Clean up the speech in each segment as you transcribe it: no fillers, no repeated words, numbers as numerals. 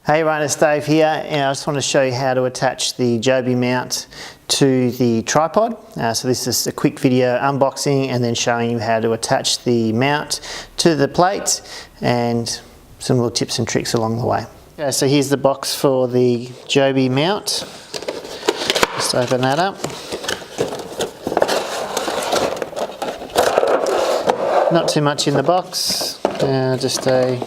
Hey everyone, it's Dave here, and I just want to show you how to attach the Joby mount to the tripod. So this is a quick video unboxing and then showing you how to attach the mount to the plate and some little tips and tricks along the way. Okay, so here's the box for the Joby mount. Just open that up. Not too much in the box, just a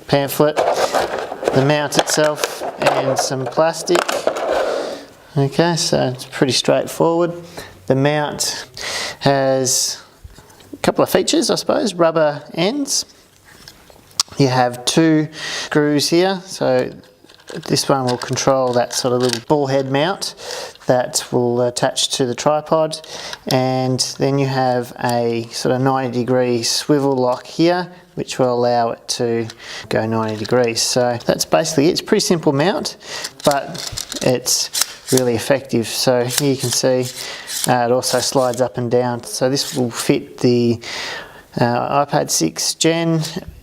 pamphlet, the mount itself and some plastic. Okay, so it's pretty straightforward. The mount has a couple of features, I suppose. Rubber ends. You have two screws here, so this one will control that sort of little ball head mount that will attach to the tripod, and then you have a sort of 90-degree swivel lock here which will allow it to go 90 degrees. So that's basically it. It's a pretty simple mount, but it's really effective. So here you can see it also slides up and down. So this will fit the iPad 6 Gen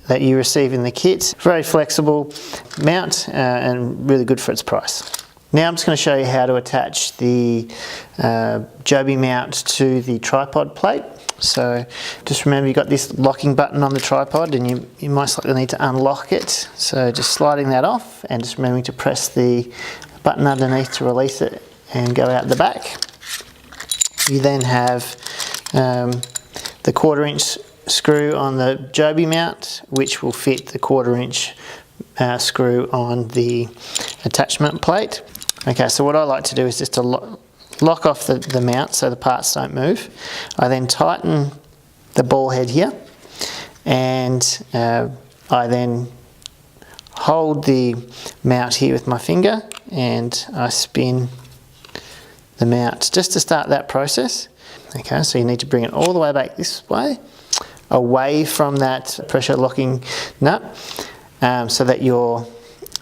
that you receive in the kit. Very flexible mount and really good for its price. Now I'm just going to show you how to attach the Joby mount to the tripod plate. So just remember you've got this locking button on the tripod and you most likely need to unlock it. So just sliding that off and just remembering to press the button underneath to release it and go out the back. You then have the 1/4-inch screw on the Joby mount, which will fit the 1/4-inch screw on the attachment plate. Okay, so what I like to do is just to lock off the mount so the parts don't move. I then tighten the ball head here, and I then hold the mount here with my finger and I spin the mount just to start that process. Okay, so you need to bring it all the way back this way, away from that pressure locking nut, so that your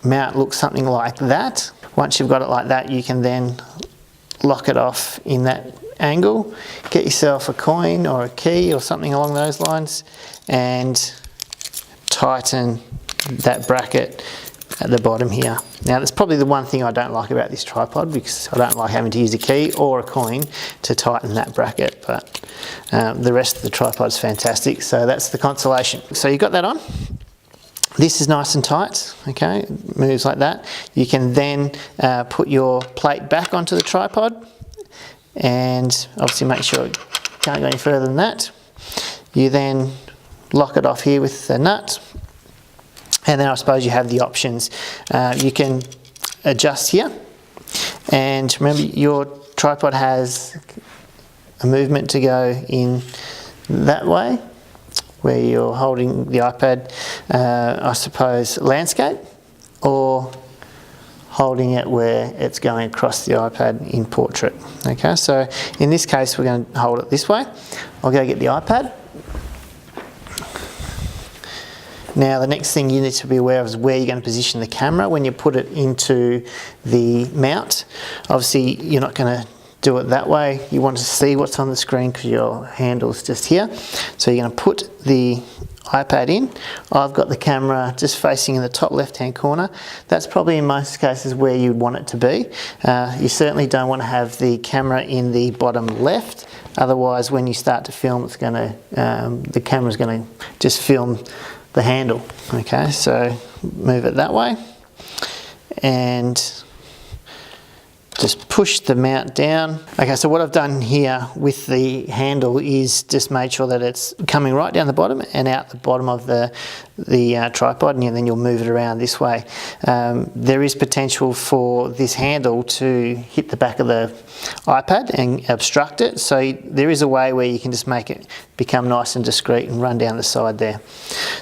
mount looks something like that. Once you've got it like that, you can then lock it off in that angle, get yourself a coin or a key or something along those lines, and tighten that bracket at the bottom here. Now that's probably the one thing I don't like about this tripod, because I don't like having to use a key or a coin to tighten that bracket, but the rest of the tripod's fantastic, so that's the consolation. So you've got that on. This is nice and tight, okay, it moves like that. You can then put your plate back onto the tripod and obviously make sure it can't go any further than that. You then lock it off here with the nut, and then I suppose you have the options. You can adjust here, and remember your tripod has a movement to go in that way, where you're holding the iPad, I suppose, landscape, or holding it where it's going across the iPad in portrait. Okay, so in this case we're going to hold it this way. I'll go get the iPad. Now the next thing you need to be aware of is where you're going to position the camera when you put it into the mount. Obviously you're not going to do it that way. You want to see what's on the screen because your handle's just here. So you're going to put the iPad in. I've got the camera just facing in the top left-hand corner. That's probably in most cases where you'd want it to be. You certainly don't want to have the camera in the bottom left. Otherwise, when you start to film, it's going to the camera's going to just film the handle. Okay, so move it that way and just push the mount down. Okay, so what I've done here with the handle is just made sure that it's coming right down the bottom and out the bottom of the tripod, and then you'll move it around this way. There is potential for this handle to hit the back of the iPad and obstruct it, so there is a way where you can just make it become nice and discreet and run down the side there.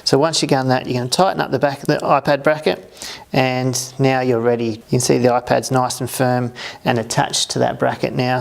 So once you've done that, you're going to tighten up the back of the iPad bracket, and now you're ready. You can see the iPad's nice and firm and attached to that bracket now.